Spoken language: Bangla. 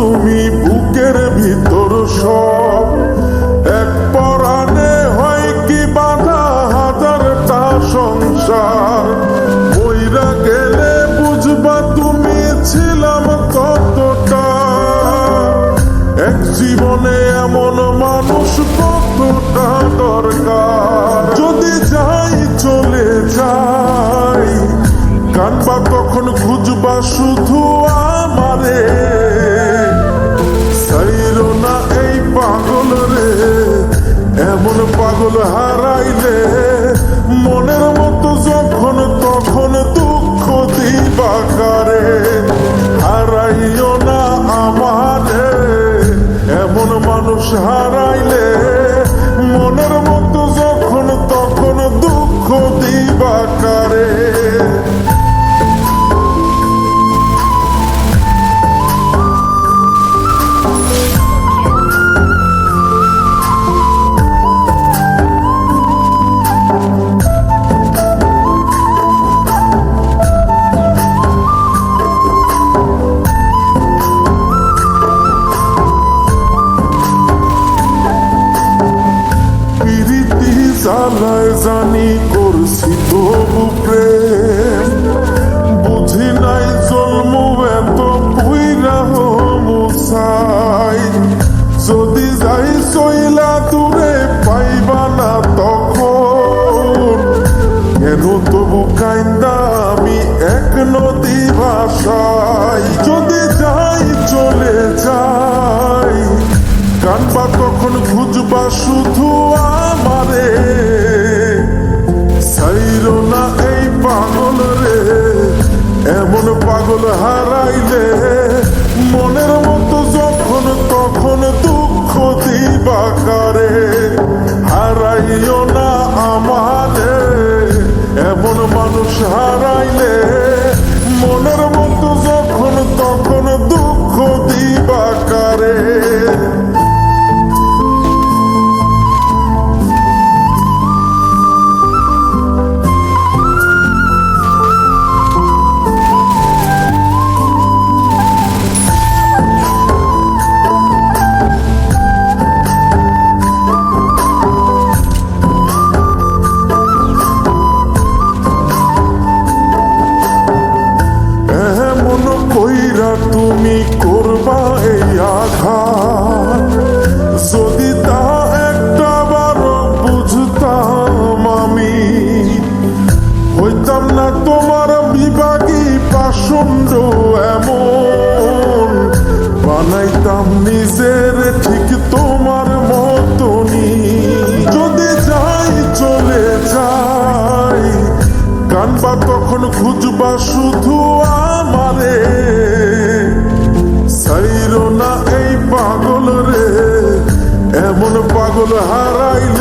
তুমি বুকের ভিতর সব এক পরাণে হয় কি বাধা হাজারটা সংসার মইরা গেলে বুঝবা তুমি ছিলাম কতটা এক জীবনে এমন মানুষ কতটা দরকার যদি যাই চলে যাই কানবা তখন খুঁজবা শুধু আমারে সাইরো না এই পাগল রে এমন পাগল হারাইলে মনের মতো যখন তখন দুঃখ দিবা কারে হারাইও না আমারে এমন মানুষ হারাইলে মনের মতো যখন তখন দুঃখ দিবা কারে জ্বালায় জানি করছি তবু প্রেম বুঝি নাই জন্ম এত পুইরা মুসাই যদি যাই চইলা দূরে পাইবা না তখন কেন তবু কাইন্দা আমি এক নদী ভাষায় যদি যাই চলে যাই কানবা তখন খুঁজবা শুধু আমারে সাইরো না এই পাগল রে এমন পাগল হারাইলে মনের মতো যখন তখন দুঃখ দিবা কারে হারাইও না আমারে এমন মানুষ হারাইলে মনের মতো যখন তখন দুঃখ দিবা কারে তুমি করবা এই আঘাত যদি তা একটা বারো বুঝতাম আমি হইতাম না তোমার বিভাগী পাষণ্ড এমন বানাইতাম নিজের ঠিক তোমার মতনই যদি যাই চলে যাই কানবা তখন খুঁজবা শুধু আমারে সাইরো না এই পাগল রে এমন পাগল হারাইলে